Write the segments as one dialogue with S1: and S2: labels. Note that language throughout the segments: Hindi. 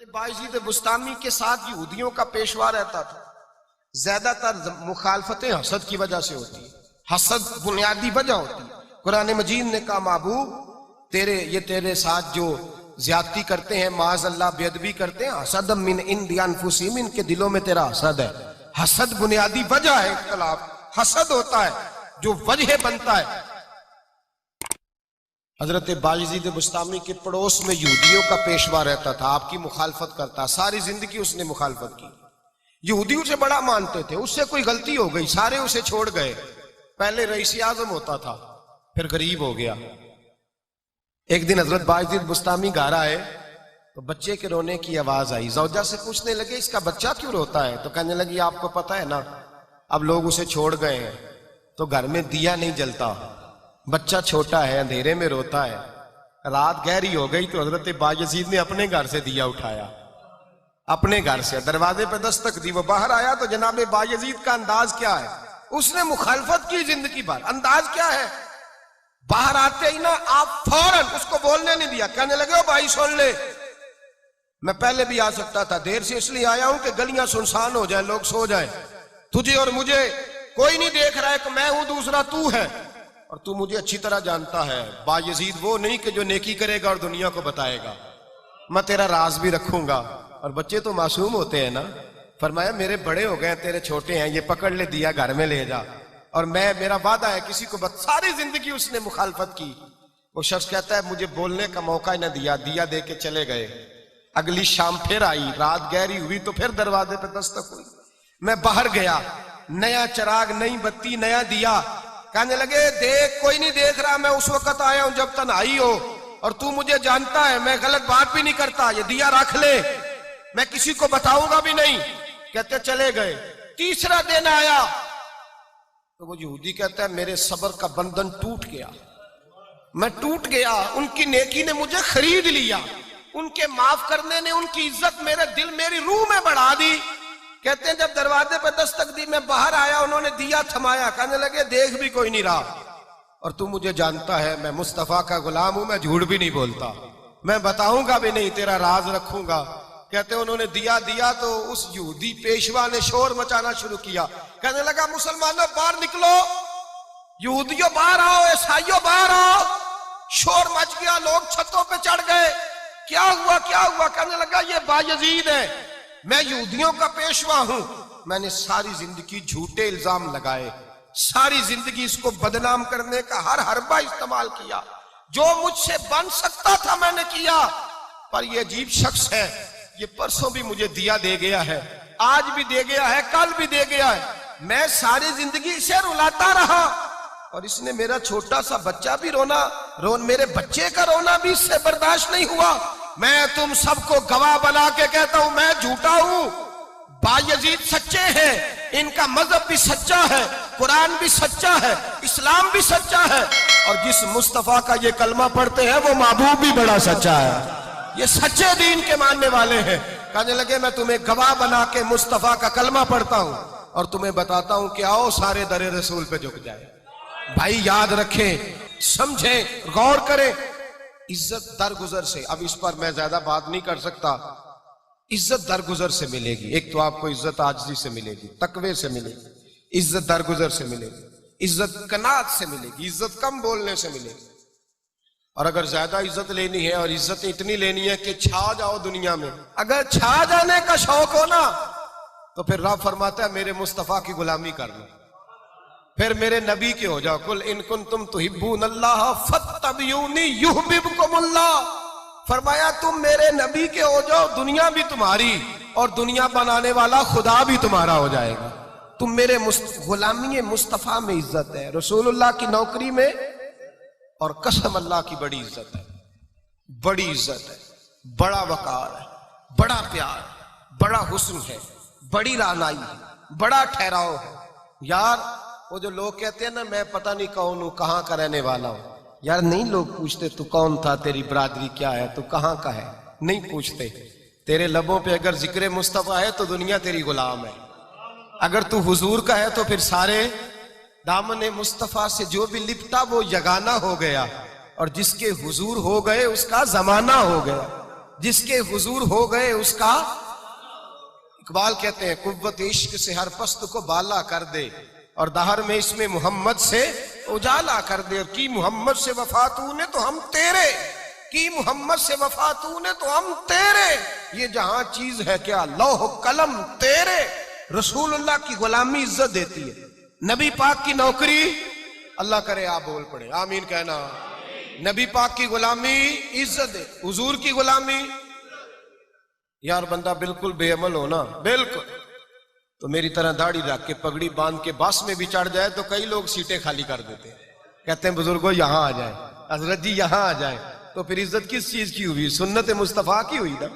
S1: बायजीद बुस्तामी के साथ यहूदियों का पेशवा रहता था। ज्यादातर मुखालफतें हसद की वजह से होती है, हसद बुनियादी वजह होती है। कुरान मजीद ने कहा महबूब तेरे साथ जो ज्यादती करते हैं, माज अल्लाह बेअदबी करते हैं, हसद मिन इंदी अनफुसिहिम, इनके दिलों में तेरा हसद है। हसद बुनियादी वजह है इख्तिलाफ, हसद होता है जो वजह बनता है। हजरत बायजीद बुस्तामी के पड़ोस में यहूदियों का पेशवा रहता था, आपकी मुखालफत करता, सारी जिंदगी उसने मुखालफत की। यहूदी उसे बड़ा मानते थे, उससे कोई गलती हो गई सारे उसे छोड़ गए। पहले रईस आजम होता था, फिर गरीब हो गया। एक दिन हजरत बायजीद बुस्तामी घर आए तो बच्चे के रोने की आवाज आई। जौजा से पूछने लगे इसका बच्चा क्यों रोता है? तो कहने लगी आपको पता है ना, अब लोग उसे छोड़ गए हैं तो घर में दिया नहीं जलता, बच्चा छोटा है, अंधेरे में रोता है। रात गहरी हो गई तो हजरत बायजीद ने अपने घर से दिया उठाया, अपने घर से दरवाजे पे दस्तक दी। वो बाहर आया तो जनाब बायजीद का अंदाज क्या है, उसने मुखालफत की जिंदगी भर। अंदाज क्या है, बाहर आते ही ना आप फौरन उसको बोलने नहीं दिया। कहने लगे ओ भाई सुन ले, मैं पहले भी आ सकता था, देर से इसलिए आया हूं कि गलियां सुनसान हो जाए, लोग सो जाए, तुझे और मुझे कोई नहीं देख रहा है कि मैं हूं, दूसरा तू है, और तू मुझे अच्छी तरह जानता है। बायजीद वो नहीं कि जो नेकी करेगा और दुनिया को बताएगा, मैं तेरा राज भी रखूंगा। और बच्चे तो मासूम होते हैं ना। फरमाया मेरे बड़े हो गए, तेरे छोटे हैं, ये पकड़ ले दिया, घर में ले जा, और मेरा वादा है किसी को सारी जिंदगी उसने मुखालफत की। वो शख्स कहता है मुझे बोलने का मौका ही न दिया, दिया दे के चले गए। अगली शाम फिर आई, रात गहरी हुई तो फिर दरवाजे पे दस्तक हुई। मैं बाहर गया, नया चिराग, नई बत्ती, नया दिया। कहने लगे देख, कोई नहीं देख रहा, मैं उस वक्त आया हूं जब तन्हाई हो, और तू मुझे जानता है, मैं गलत बात भी नहीं करता, ये दिया रख ले, मैं किसी को बताऊंगा भी नहीं। कहते चले गए। तीसरा दिन आया तो वो यहूदी कहता है मेरे सब्र का बंधन टूट गया, मैं टूट गया, उनकी नेकी ने मुझे खरीद लिया, उनके माफ करने ने उनकी इज्जत मेरे दिल, मेरी रूह में बढ़ा दी। कहते हैं जब दरवाजे पे दस्तक दी, मैं बाहर आया, उन्होंने दिया थमाया। कहने लगे देख भी कोई नहीं रहा, और तू मुझे जानता है मैं मुस्तफा का गुलाम हूं, मैं झूठ भी नहीं बोलता, मैं बताऊंगा भी नहीं, तेरा राज रखूंगा। कहते उन्होंने दिया तो उस यहूदी पेशवा ने शोर मचाना शुरू किया। कहने लगा मुसलमानों बाहर निकलो, यहूदियों बाहर आओ, ईसाइयों बाहर आओ। शोर मच गया, लोग छतों पे चढ़ गए। क्या हुआ क्या हुआ? कहने लगा ये बायजीद है, मैं यहूदियों का पेशवा हूं, मैंने सारी जिंदगी झूठे इल्जाम लगाए, सारी जिंदगी इसको बदनाम करने का हर हरबा इस्तेमाल किया, जो मुझसे बन सकता था मैंने किया। पर ये अजीब शख्स है, ये परसों भी मुझे दिया दे गया है, आज भी दे गया है, कल भी दे गया है, मैं सारी जिंदगी इसे रुलाता रहा, और इसने मेरा छोटा सा बच्चा भी मेरे बच्चे का रोना भी इससे बर्दाश्त नहीं हुआ। मैं तुम सबको गवाह बना के कहता हूं मैं झूठा हूं, बायजीद सच्चे हैं, इनका मजहब भी सच्चा है, कुरान भी सच्चा है, इस्लाम भी सच्चा है, और जिस मुस्तफा का ये कलमा पढ़ते हैं वो महबूब भी बड़ा सच्चा है, ये सच्चे दीन के मानने वाले हैं। कहने लगे मैं तुम्हें गवाह बना के मुस्तफा का कलमा पढ़ता हूं और तुम्हें बताता हूं कि आओ सारे दरे रसूल पे झुक जाए। भाई याद रखें, समझें, गौर करें, इज्जत दरगुजर से, अब इस पर मैं ज्यादा बात नहीं कर सकता, इज्जत दरगुजर से मिलेगी। एक तो आपको इज्जत आजिज़ी से मिलेगी, तकवे से मिलेगी, इज्जत दरगुजर से मिलेगी, इज्जत कनात से मिलेगी, इज्जत कम बोलने से मिलेगी। और अगर ज्यादा इज्जत लेनी है और इज्जत इतनी लेनी है कि छा जाओ दुनिया में, अगर छा जाने का शौक हो ना, तो फिर रब फरमाता है मेरे मुस्तफा की गुलामी कर लो, फिर मेरे नबी के हो जाओ। कुल इन कुंतुम तुहिब्बूनल्लाह फत्तबिऊनी युहब्बिबकुमुल्लाह। फरमाया तुम मेरे नबी के हो जाओ, दुनिया भी तुम्हारी, और दुनिया बनाने वाला खुदा भी तुम्हारा हो जाएगा। तुम मेरे गुलामी मुस्तफा में इज्जत है, रसूलुल्लाह की नौकरी में, और कसम अल्लाह की बड़ी इज्जत है, बड़ी इज्जत है, बड़ा वकार है, बड़ा प्यार, बड़ा हुस्न है, बड़ी रानाई है, बड़ा ठहराव है। यार वो जो लोग कहते हैं ना मैं पता नहीं कौन हूं, कहां का रहने वाला हूं, यार नहीं लोग पूछते तू कौन था, तेरी बरादरी क्या है, तू कहां का है, नहीं पूछते। तेरे लबों पे अगर जिक्र मुस्तफा है तो दुनिया तेरी गुलाम है, अगर तू हुजूर का है तो फिर सारे दामन मुस्तफा से जो भी लिपटा वो यगाना हो गया, और जिसके हुजूर हो गए उसका जमाना हो गया। जिसके हुजूर हो गए उसका, इकबाल कहते हैं कुव्वत इश्क से हर पस्त को बाला कर दे और दहर में इसमें मोहम्मद से उजाला कर दे। और की मोहम्मद से वफा तूने तो हम तेरे, की मोहम्मद से वफा तूने तो हम तेरे, ये जहां चीज है क्या लौह कलम तेरे। रसूलुल्लाह की गुलामी इज्जत देती है, नबी पाक की नौकरी, अल्लाह करे आप बोल पड़े आमीन कहना, नबी पाक की गुलामी इज्जत दे, हुजूर की गुलामी। यार बंदा बिल्कुल बेअमल हो ना, बिल्कुल, तो मेरी तरह दाढ़ी रख के पगड़ी बांध के बस में भी चढ़ जाए तो कई लोग सीटें खाली कर देते हैं, कहते हैं बुजुर्गों यहां आ जाए, हजरत जी यहां आ जाए। तो फिर इज्जत किस चीज की हुई? सुन्नत मुस्तफा की हुई ना,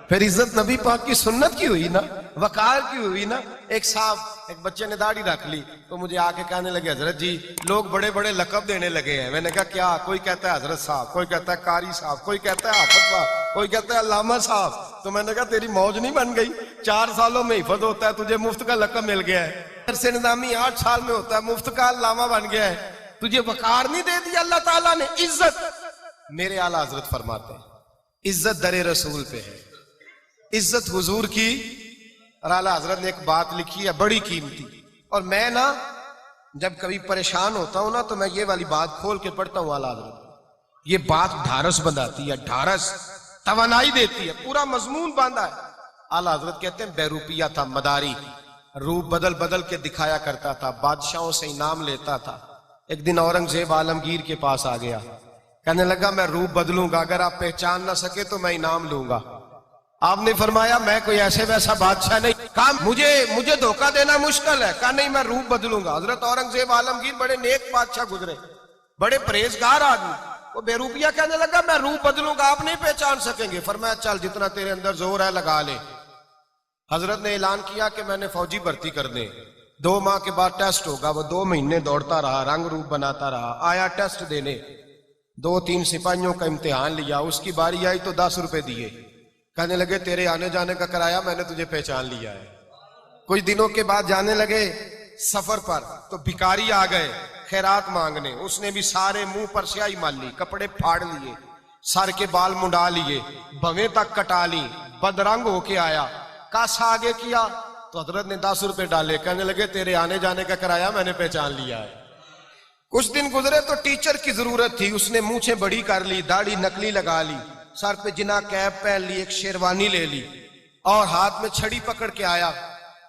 S1: फिर इज्जत नबी पाक की सुन्नत की हुई ना, वकार की हुई ना। एक साहब, एक बच्चे ने दाढ़ी रख ली तो मुझे आके कहने लगे हजरत जी लोग बड़े बड़े लकब देने लगे हैं। मैंने कहा क्या? कोई कहता है हजरत साहब, कोई कहता है कारी साहब, कोई कहता है हाफिज साहब, कोई कहता है अल्लामा साहब। तो मैंने कहा तेरी मौज नहीं बन गई, 4 सालों में हिफज होता है, तुझे मुफ्त का लकब मिल गया है। से निजामी 8 साल में होता है, मुफ्त का अल्लामा बन गया है, तुझे वकार नहीं दे दिया अल्लाह ताला ने, इज्जत। मेरे आला हजरत फरमाते हैं इज्जत दरे रसूल पे है, इज्जत हुजूर की। और आला हजरत ने एक बात लिखी है बड़ी कीमती, और मैं ना जब कभी परेशान होता हूं ना तो मैं ये वाली बात खोल के पढ़ता हूं आला हजरत, ये बात ढारस बंधाती है, ढारस तवानाई देती है, पूरा मजमून बांधा है। आला हजरत कहते हैं बेरूपिया था मदारी, रूप बदल बदल के दिखाया करता था, बादशाहों से इनाम लेता था। एक दिन औरंगजेब आलमगीर के पास आ गया, कहने लगा मैं रूप बदलूंगा, अगर आप पहचान ना सके तो मैं इनाम लूंगा। आपने फरमाया मैं कोई ऐसे वैसा बादशाह नहीं, कहा मुझे धोखा देना मुश्किल है, कहा नहीं मैं रूप बदलूंगा। हजरत औरंगजेब आलमगीर बड़े नेक बादशाह गुजरे, बड़े परहेजगार आदमी, वो बेरूपिया कहने लगा मैं रूप बदलूंगा, आप नहीं पहचान सकेंगे। फरमाया चल जितना तेरे अंदर जोर है लगा ले। हजरत ने ऐलान किया कि मैंने फौजी भर्ती करने, 2 माह के बाद टेस्ट होगा। वो 2 महीने दौड़ता रहा, रंग रूप बनाता रहा, आया टेस्ट देने, 2-3 सिपाहियों का इम्तिहान लिया, उसकी बारी आई तो 10 रुपए दिए, कहने लगे तेरे आने जाने का किराया मैंने तुझे पहचान लिया है। कुछ दिनों के बाद जाने लगे सफर पर, तो भिखारी आ गए खैरात मांगने, उसने भी सारे मुंह पर स्याही मार ली, कपड़े फाड़ लिए, सर के बाल मुंडा लिए, भवें तक कटा ली, बदरंग होके आया, कासा आगे किया तो हजरत ने 10 रुपए डाले, कहने लगे तेरे आने जाने का किराया मैंने पहचान लिया है। कुछ दिन गुजरे तो टीचर की जरूरत थी, उसने मूछें बड़ी कर ली, दाढ़ी नकली लगा ली, सर पे जिना कैप पहन ली, एक शेरवानी ले ली और हाथ में छड़ी पकड़ के आया,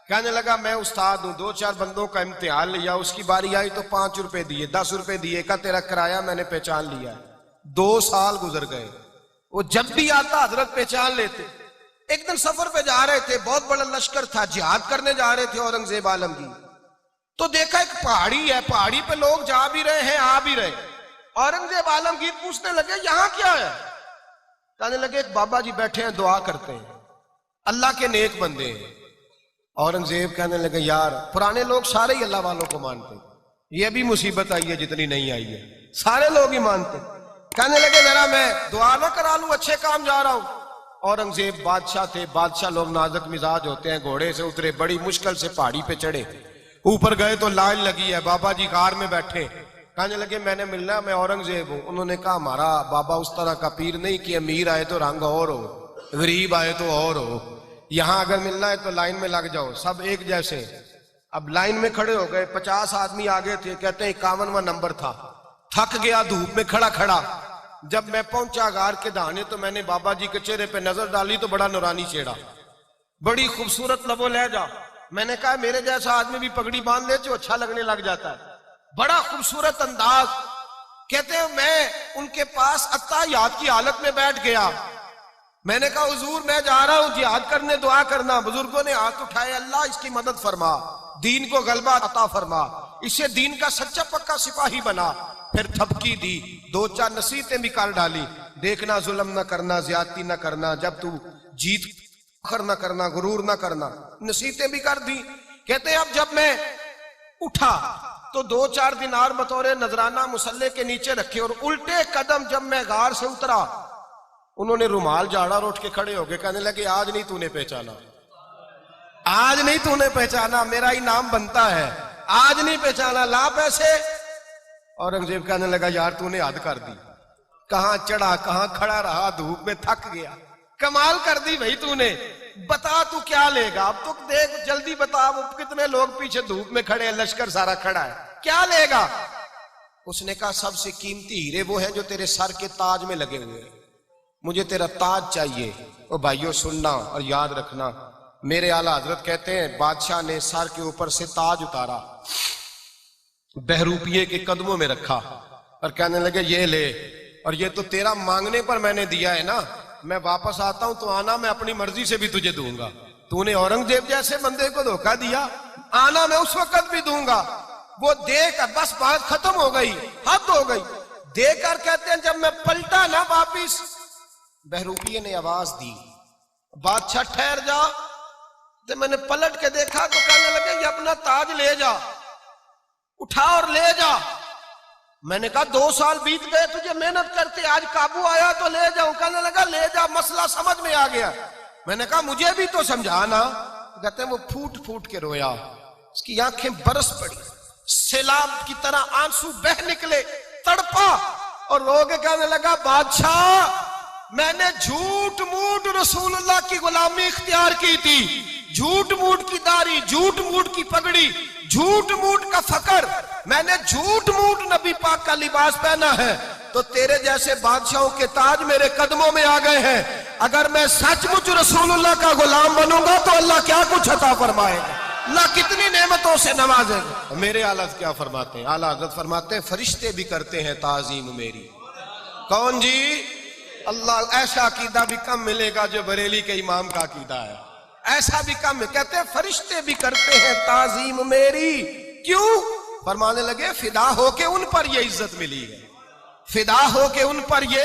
S1: कहने लगा मैं उस्ताद हूं, 2-4 बंदों का इम्तिहान लिया, उसकी बारी आई तो 5 रुपए दिए, 10 रुपए दिए, का तेरा किराया मैंने पहचान लिया है। 2 साल गुजर गए, वो जब भी आता हजरत पहचान लेते। एक दिन सफर पे जा रहे थे, बहुत बड़ा लश्कर था, जिहाद करने जा रहे थे औरंगजेब आलमगीर, तो देखा एक पहाड़ी है, पहाड़ी पे लोग जा भी रहे हैं आ भी रहे। औरंगजेब आलमगीर पूछने लगे यहां क्या है? कहने लगे एक बाबा जी बैठे हैं दुआ करते हैं, अल्लाह के नेक बंदे हैं। औरंगजेब कहने लगे यार पुराने लोग सारे ही अल्लाह वालों को मानते, ये भी मुसीबत आई है जितनी नहीं आई है, सारे लोग ही मानते। कहने लगे जरा मैं दुआ ना करा लूं, अच्छे काम जा रहा हूं। औरंगजेब बादशाह थे, बादशाह लोग नाजुक मिजाज होते हैं, घोड़े से उतरे, बड़ी मुश्किल से पहाड़ी पे चढ़े, ऊपर गए तो लाइन लगी है, बाबा जी कार में बैठे, कहने लगे मैंने मिलना है, मैं औरंगजेब हूं। उन्होंने कहा हमारा बाबा उस तरह का पीर नहीं कि अमीर आए तो रंग और हो, गरीब आए तो और हो, यहां अगर मिलना है तो लाइन में लग जाओ, सब एक जैसे। अब लाइन में खड़े हो गए, 50 आदमी आगे थे, कहते हैं 51वां नंबर था, थक गया धूप में खड़ा खड़ा। जब मैं पहुंचा गार के दाने तो मैंने बाबा जी के चेहरे पे नजर डाली तो बड़ा नूरानी चेहरा, बड़ी खूबसूरत लबो लहजा। मैंने कहा मेरे जैसा आदमी भी पगड़ी बांध ले तो अच्छा लगने लग जाता है, बड़ा खूबसूरत अंदाज। कहते हैं मैं उनके पास अत्ताहियात की हालत में बैठ गया। मैंने कहा हुजूर मैं जा रहा हूं जिहाद करने, दुआ करना। बुजुर्गों ने हाथ उठाए, अल्लाह इसकी मदद फरमा, दीन को गलबा अता फरमा, इसे दीन का सच्चा पक्का सिपाही बना। फिर थपकी दी, 2-4 नसीहतें भी कर डाली, देखना जुल्म न करना, ज्यादती न करना, जब तू जीत फखर न करना, गुरूर न करना, नसीहतें भी कर दी। कहते अब जब मैं उठा तो 2-4 दिनार बतौर नजराना मुसल्ले के नीचे रखे, और उल्टे कदम जब मैं गार से उतरा उन्होंने रुमाल झाड़ा और उठ के खड़े हो गए, कहने लगे आज नहीं तूने पहचाना, आज नहीं तूने पहचाना, मेरा ही नाम बनता है, आज नहीं पहचाना, ला पैसे। औरंगजेब कहने लगा यार तूने हद कर दी, कहां चढ़ा कहां खड़ा रहा, धूप में थक गया, कमाल कर दी भाई तूने, बता तू क्या लेगा अब, तो देख जल्दी बता, वो कितने लोग पीछे धूप में खड़े हैं, लश्कर सारा खड़ा है, क्या लेगा? उसने कहा सबसे कीमती हीरे वो हैं जो तेरे सर के ताज में लगे हुए हैं, मुझे तेरा ताज चाहिए। ओ भाइयों सुनना और याद रखना, मेरे आला हजरत कहते हैं बादशाह ने सर के ऊपर से ताज उतारा, बहरूपिये के कदमों में रखा और कहने लगे ये ले, और ये तो तेरा मांगने पर मैंने दिया है ना, मैं वापस आता हूं तो आना, मैं अपनी मर्जी से भी तुझे दूंगा। तूने औरंगजेब जैसे बंदे को धोखा दिया, आना मैं उस वक्त भी दूंगा। वो देख बस बात खत्म हो गई, हद हो गई। देकर कहते हैं जब मैं पलटा ना वापिस, बहरूपिये ने आवाज दी बादशाह ठहर जा। जब मैंने पलट के देखा तो कहने लगे ये अपना ताज ले जा, उठा और ले जा। मैंने कहा 2 साल बीत गए तुझे मेहनत करते, आज काबू आया तो ले जाऊं। कहने लगा ले जा, मसला समझ में आ गया। मैंने कहा मुझे भी तो समझाना। कहते हैं वो फूट फूट के रोया, उसकी आंखें बरस पड़ी, सैलाब की तरह आंसू बह निकले, तड़पा और रो के कहने लगा बादशाह मैंने झूठ मूठ रसूलुल्लाह की गुलामी इख्तियार की थी, झूठ मूठ की दाढ़ी, झूठ मूठ की पगड़ी, झूठ मूठ का फकर, मैंने झूठ मूठ नबी पाक का लिबास पहना है, तो तेरे जैसे बादशाहों के ताज मेरे कदमों में आ गए हैं। अगर मैं सचमुच रसूलुल्लाह का गुलाम बनूंगा तो अल्लाह क्या कुछ अता फरमाएगा, अल्लाह कितनी नेमतों से नवाजेगा। मेरे आला क्या फरमाते हैं, आला हज़रत फरमाते हैं फरिश्ते भी करते हैं ताजीम मेरी। कौन जी? अल्लाह। ऐसा अकीदा भी कम मिलेगा जो बरेली के इमाम का अकीदा है, ऐसा भी कम। कहते हैं फरिश्ते भी करते हैं ताजीम मेरी। क्यों? फरमाने लगे फिदा होके उन पर ये इज्जत मिली है, फिदा होके उन पर ये